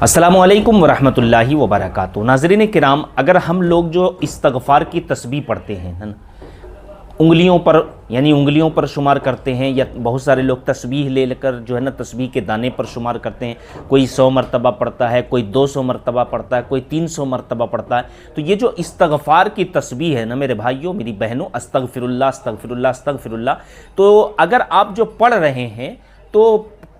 अस्सलामुअलैकुम वरहमतुल्लाहि वबरकातुहू। नाज़रीन किराम, अगर हम लोग जो इस्तग़फ़ार की तस्बीह पढ़ते हैं है ना, उंगलियों पर शुमार करते हैं, या बहुत सारे लोग तस्बीह ले लेकर जो है ना तस्बीह के दाने पर शुमार करते हैं। कोई 100 मरतबा पढ़ता है, कोई 200 मरतबा पढ़ता है, कोई 300 मरतबा पढ़ता है। तो ये जो इस्तग़फ़ार की तस्बीह है ना मेरे भाइयों मेरी बहनों, अस्तग़फ़िरुल्लाह अस्तग़फ़िरुल्लाह अस्तग़फ़िरुल्लाह, तो अगर आप जो पढ़ रहे हैं तो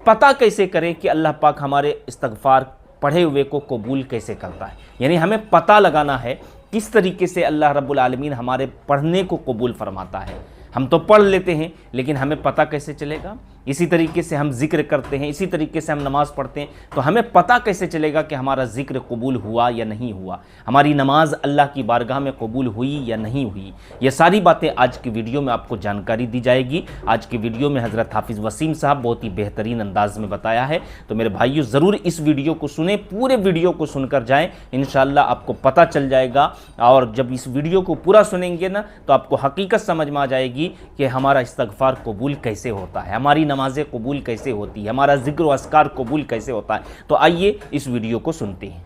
पता कैसे करें कि अल्लाह पाक हमारे इस्तग़फ़ार पढ़े हुए को कबूल कैसे करता है। यानी हमें पता लगाना है किस तरीके से अल्लाह रब्बुल आलमीन हमारे पढ़ने को कबूल फरमाता है। हम तो पढ़ लेते हैं लेकिन हमें पता कैसे चलेगा। इसी तरीके से हम ज़िक्र करते हैं, इसी तरीके से हम नमाज़ पढ़ते हैं, तो हमें पता कैसे चलेगा कि हमारा ज़िक्र कबूल हुआ या नहीं हुआ, हमारी नमाज अल्लाह की बारगाह में कबूल हुई या नहीं हुई। ये सारी बातें आज की वीडियो में आपको जानकारी दी जाएगी। आज की वीडियो में हज़रत हाफिज़ वसीम साहब बहुत ही बेहतरीन अंदाज में बताया है। तो मेरे भाइयों ज़रूर इस वीडियो को सुने, पूरे वीडियो को सुनकर जाएँ, इंशाअल्लाह आपको पता चल जाएगा। और जब इस वीडियो को पूरा सुनेंगे ना तो आपको हकीकत समझ में आ जाएगी कि हमारा इस्तग़फ़ार कबूल कैसे होता है, हमारी नमाज़ें कबूल कैसे होती है, हमारा ज़िक्र व अस्कार कबूल कैसे होता है। तो आइए इस वीडियो को सुनते हैं।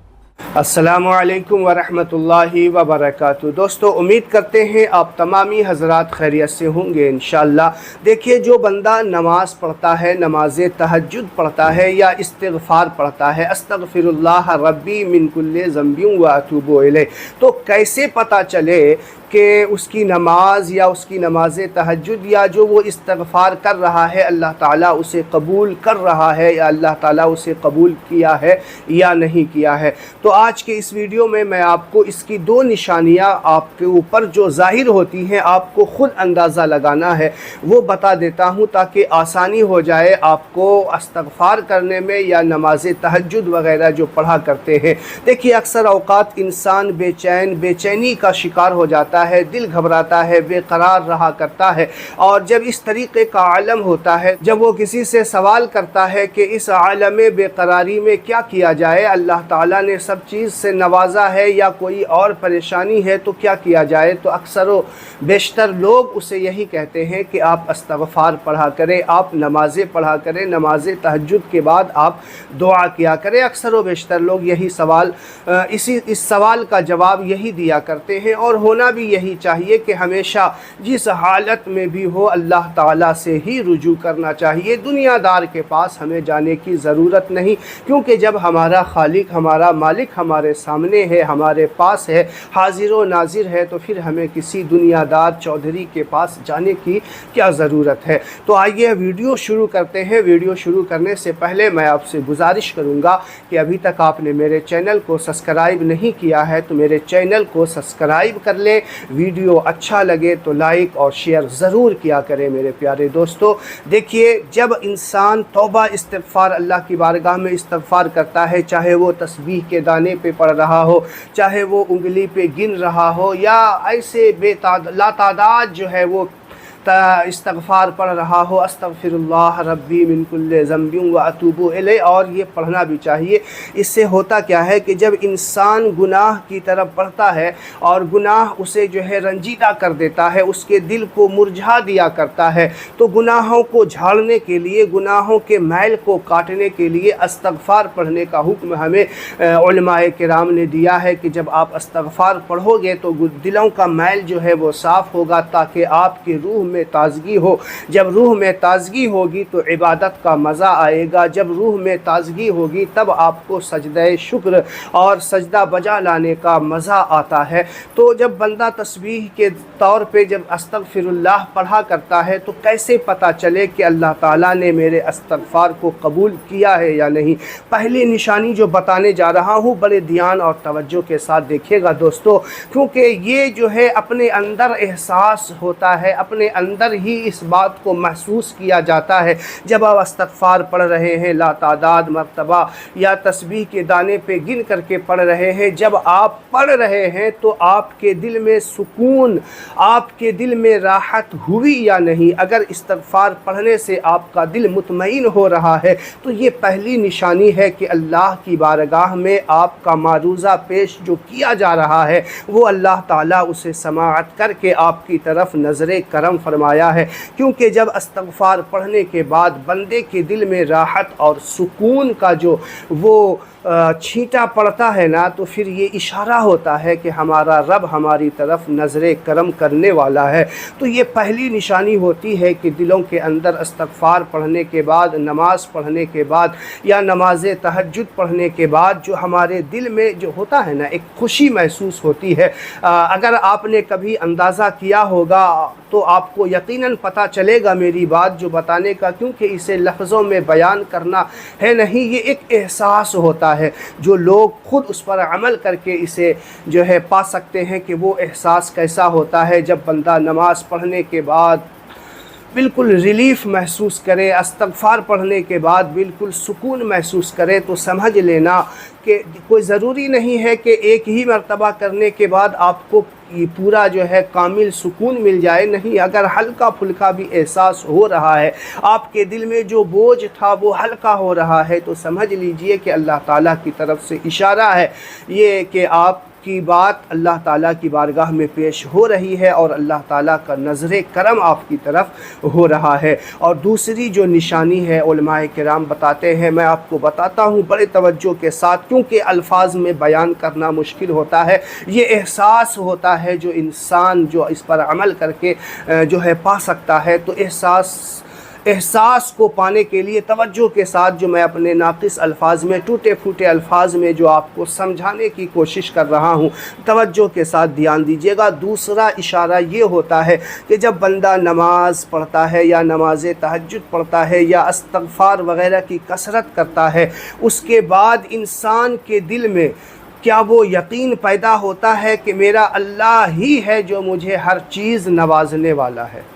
अस्सलामु अलैकुम वरहमतुल्लाहि वबरकातुहू। दोस्तों, उम्मीद करते हैं आप तमामी हज़रात खैरियत से होंगे इंशाअल्लाह। देखिए, जो बंदा नमाज़ पढ़ता है, नमाज तहज्जुद पढ़ता है या इस्तिग़फ़ार पढ़ता है, अस्तग़फ़िरुल्लाह रब्बी मिन कुल्लि ज़ंबिन व अतूबु इलैह, तो कैसे पता चले कि उसकी नमाज या उसकी नमाज तहज्जुद या जो वो इस्तिग़फ़ार कर रहा है अल्लाह ताला उसे कबूल कर रहा है या अल्लाह ताला उसे कबूल किया है या नहीं किया है। तो आज के इस वीडियो में मैं आपको इसकी दो निशानियां आपके ऊपर जो ज़ाहिर होती हैं, आपको ख़ुद अंदाज़ा लगाना है, वो बता देता हूं ताकि आसानी हो जाए आपको इस्तिग़फ़ार करने में या नमाज तहज्जुद वग़ैरह जो पढ़ा करते हैं। देखिए, अक्सर औक़ात इंसान बेचैनी का शिकार हो जाता है, दिल घबराता है, बेकरार रहा करता है। और जब इस तरीके का आलम होता है, जब वो किसी से सवाल करता है कि इस आलम बेकरारी में क्या किया जाए, अल्लाह ताला ने सब चीज़ से नवाजा है या कोई और परेशानी है तो क्या किया जाए, तो अक्सर व बेशतर लोग उसे यही कहते हैं कि आप इस्तिग़फ़ार पढ़ा करें, आप नमाज़ें पढ़ा करें, नमाज तहज्जुद के बाद आप दुआ किया करें। अक्सर व बेशतर लोग यही सवाल इस सवाल का जवाब यही दिया करते हैं। और होना भी यही चाहिए कि हमेशा जिस हालत में भी हो अल्लाह ताला से ही रुजू करना चाहिए। दुनियादार के पास हमें जाने की ज़रूरत नहीं, क्योंकि जब हमारा खालिक, हमारा मालिक हमारे सामने है, हमारे पास है, हाजिर व नाजिर है, तो फिर हमें किसी दुनियादार चौधरी के पास जाने की क्या ज़रूरत है। तो आइए वीडियो शुरू करते हैं। वीडियो शुरू करने से पहले मैं आपसे गुजारिश करूँगा कि अभी तक आपने मेरे चैनल को सब्सक्राइब नहीं किया है तो मेरे चैनल को सब्सक्राइब कर लें। वीडियो अच्छा लगे तो लाइक और शेयर ज़रूर किया करें मेरे प्यारे दोस्तों। देखिए, जब इंसान तौबा इस्तिग़फ़ार अल्लाह की बारगाह में इस्तिग़फ़ार करता है, चाहे वो तस्बीह के दाने पे पढ़ रहा हो, चाहे वो उंगली पे गिन रहा हो, या ऐसे लातादाद जो है वो इस्तिग़फ़ार पढ़ रहा हो, अस्तग़फ़िरुल्लाह रब्बी मिन कुल्लि ज़ंबिन व अतूबु इलैह, और ये पढ़ना भी चाहिए। इससे होता क्या है कि जब इंसान गुनाह की तरफ बढ़ता है और गुनाह उसे जो है रंजीदा कर देता है, उसके दिल को मुरझा दिया करता है, तो गुनाहों को झाड़ने के लिए, गुनाहों के मैल को काटने के लिए इस्तिग़फ़ार पढ़ने का हुक्म हमें उलमाए किराम ने दिया है कि जब आप इस्तिग़फ़ार पढ़ोगे तो दिलों का मैल जो है वो साफ़ होगा, ताकि आपके रूह में ताज़गी हो। जब रूह में ताज़गी होगी तो इबादत का मज़ा आएगा। जब रूह में ताज़गी होगी तब आपको सजदे शुक्र और सजदा बजा लाने का मज़ा आता है। तो जब बंदा तस्बीह के तौर पे जब अस्तग़फ़िरुल्लाह पढ़ा करता है तो कैसे पता चले कि अल्लाह ताला ने मेरे इस्तिग़फ़ार को कबूल किया है या नहीं। पहली निशानी जो बताने जा रहा हूँ, बड़े ध्यान और तवज्जो के साथ देखिएगा दोस्तों, क्योंकि ये जो है अपने अंदर एहसास होता है, अपने अंदर ही इस बात को महसूस किया जाता है। जब आप इस्तिग़फ़ार पढ़ रहे हैं लातादाद मरतबा या तस्बीह के दाने पे गिन करके पढ़ रहे हैं, जब आप पढ़ रहे हैं तो आपके दिल में सुकून, आपके दिल में राहत हुई या नहीं। अगर इस्तिग़फ़ार पढ़ने से आपका दिल मुतमईन हो रहा है तो ये पहली निशानी है कि अल्लाह की बारगाह में आपका मारूज़ा पेश जो किया जा रहा है वो अल्लाह ताला उसे समाअत करके आपकी तरफ नज़र करम फरमाया है। क्योंकि जब इस्तिग़फ़ार पढ़ने के बाद बंदे के दिल में राहत और सुकून का जो वो छींटा पड़ता है ना, तो फिर ये इशारा होता है कि हमारा रब हमारी तरफ नज़र करम करने वाला है। तो ये पहली निशानी होती है कि दिलों के अंदर इस्तग़फ़ार पढ़ने के बाद, नमाज पढ़ने के बाद या नमाज तहज्जुद पढ़ने के बाद जो हमारे दिल में जो होता है ना, एक खुशी महसूस होती है। अगर आपने कभी अंदाज़ा किया होगा तो आपको यकीनन पता चलेगा मेरी बात जो बताने का, क्योंकि इसे लफ्ज़ों में बयान करना है नहीं, ये एक एहसास होता है जो लोग खुद उस पर अमल करके इसे जो है पा सकते हैं कि वो एहसास कैसा होता है जब बंदा नमाज पढ़ने के बाद बिल्कुल रिलीफ़ महसूस करे, इस्तग़फ़ार पढ़ने के बाद बिल्कुल सुकून महसूस करे। तो समझ लेना कि कोई ज़रूरी नहीं है कि एक ही मर्तबा करने के बाद आपको ये पूरा जो है कामिल सुकून मिल जाए। नहीं, अगर हल्का फुल्का भी एहसास हो रहा है, आपके दिल में जो बोझ था वो हल्का हो रहा है, तो समझ लीजिए कि अल्लाह ताला की तरफ से इशारा है ये कि आप की बात अल्लाह ताला की बारगाह में पेश हो रही है और अल्लाह ताला का नज़र करम आपकी तरफ हो रहा है। और दूसरी जो निशानी है उलमाए किराम बताते हैं, मैं आपको बताता हूँ बड़े तवज्जो के साथ, क्योंकि अल्फाज में बयान करना मुश्किल होता है। ये एहसास होता है जो इंसान जो इस पर अमल करके जो है पा सकता है। तो एहसास को पाने के लिए तवज्जो के साथ जो मैं अपने नाक़िस अल्फाज में, टूटे फूटे अल्फाज में जो आपको समझाने की कोशिश कर रहा हूँ, तवज्जो के साथ ध्यान दीजिएगा। दूसरा इशारा ये होता है कि जब बंदा नमाज पढ़ता है या नमाज तहज्जुद पढ़ता है या इस्तग़फ़ार वग़ैरह की कसरत करता है, उसके बाद इंसान के दिल में क्या वो यकीन पैदा होता है कि मेरा अल्लाह ही है जो मुझे हर चीज़ नवाजने वाला है।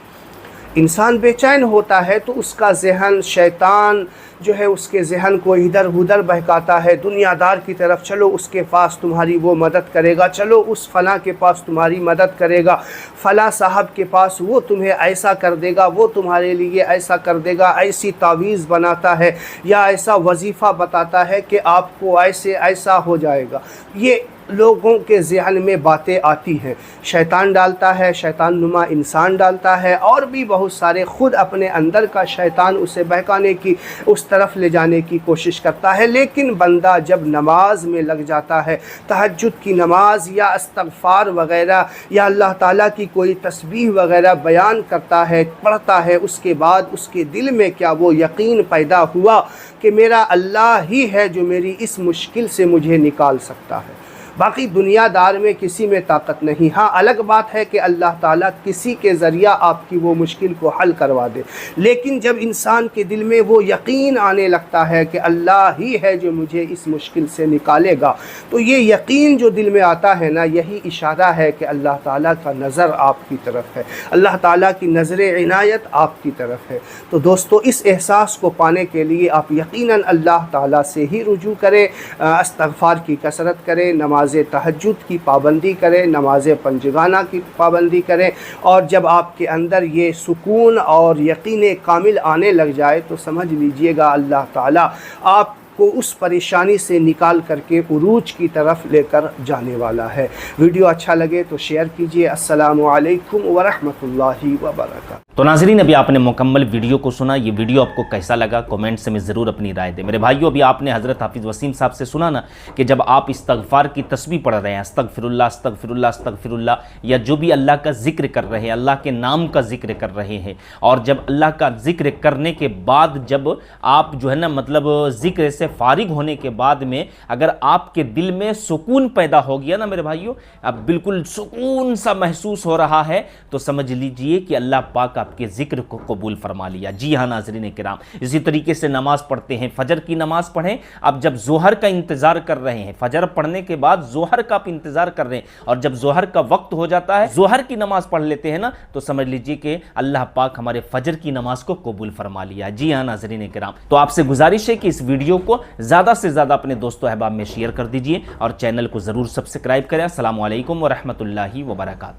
इंसान बेचैन होता है तो उसका ज़हन, शैतान जो है उसके ज़हन को इधर उधर बहकाता है, दुनियादार की तरफ, चलो उसके पास तुम्हारी वो मदद करेगा, चलो उस फ़लाँ के पास तुम्हारी मदद करेगा, फ़लाँ साहब के पास वो तुम्हें ऐसा कर देगा, वो तुम्हारे लिए ऐसा कर देगा। ऐसी तावीज़ बनाता है या ऐसा वजीफ़ा बताता है कि आपको ऐसे ऐसा हो जाएगा। ये लोगों के ज़हन में बातें आती हैं, शैतान डालता है, शैतान नुमा इंसान डालता है, और भी बहुत सारे, खुद अपने अंदर का शैतान उसे बहकाने की, उस तरफ ले जाने की कोशिश करता है। लेकिन बंदा जब नमाज में लग जाता है, तहज्जुद की नमाज या इस्तग़फ़ार वग़ैरह या अल्लाह ताला की कोई तस्बीह वग़ैरह बयान करता है, पढ़ता है, उसके बाद उसके दिल में क्या वो यकीन पैदा हुआ कि मेरा अल्लाह ही है जो मेरी इस मुश्किल से मुझे निकाल सकता है। बाकी दुनियादार में किसी में ताकत नहीं। हाँ, अलग बात है कि अल्लाह ताला किसी के ज़रिया आपकी वो मुश्किल को हल करवा दे, लेकिन जब इंसान के दिल में वो यकीन आने लगता है कि अल्लाह ही है जो मुझे इस मुश्किल से निकालेगा, तो ये यकीन जो दिल में आता है ना, यही इशारा है कि अल्लाह ताला का नज़र आपकी तरफ है, अल्लाह ताला की नज़र इनायत आपकी तरफ है। तो दोस्तों, इस एहसास को पाने के लिए आप यकीनन अल्लाह ताला से ही रुजू करें, इस्तग़फ़ार की कसरत करें, नमाज तहज्जुद की पाबंदी करें, नमाज पंजगाना की पाबंदी करें, और जब आपके अंदर ये सुकून और यकीन कामिल आने लग जाए तो समझ लीजिएगा अल्लाह ताला आप को उस परेशानी से निकाल करके उरूज की तरफ लेकर जाने वाला है। वीडियो अच्छा लगे तो शेयर कीजिए। अस्सलामु अलैकुम व रहमतुल्लाहि व बरकातहू। तो नाज़रीन, अभी आपने मुकम्मल वीडियो को सुना। ये वीडियो आपको कैसा लगा कमेंट्स में ज़रूर अपनी राय दें। मेरे भाइयों, अभी आपने हज़रत हाफिज़ वसीम साहब से सुना ना कि जब आप इस्तग़फ़ार की तस्बीह पढ़ रहे हैं, अस्तग़फ़िरुल्लाह अस्तग़फ़िरुल्लाह अस्तग़फ़िरुल्लाह, या जो भी अल्लाह का ज़िक्र कर रहे हैं, अल्लाह के नाम का ज़िक्र कर रहे हैं, और जब अल्लाह का ज़िक्र करने के बाद जब आप जो है ना मतलब ज़िक्र से फारिग होने के बाद में अगर आपके दिल में सुकून पैदा हो गया ना मेरे भाइयों, अब बिल्कुल सुकून सा महसूस हो रहा है, तो समझ लीजिए कि अल्लाह पाक आपके ज़िक्र को कबूल फरमा लिया। जी हाँ नाज़रीन किराम, इसी तरीके से नमाज पढ़ते हैं, फजर की नमाज पढ़ें। अब जब जोहर का इंतज़ार कर रहे हैं, फजर पढ़ने के बाद जोहर का आप इंतज़ार कर रहे हैं, और जब जोहर का वक्त हो जाता है, जोहर की नमाज पढ़ लेते हैं ना, तो समझ लीजिए कि अल्लाह पाक हमारे फजर की नमाज को कबूल फरमा लिया। जी हाँ नाज़रीन किराम, तो आपसे गुजारिश है कि इस वीडियो को ज़्यादा से ज़्यादा अपने दोस्तों अहबाब में शेयर कर दीजिए और चैनल को ज़रूर सब्सक्राइब करें। अस्सलामु अलैकुम व रहमतुल्लाहि व बरकातहू।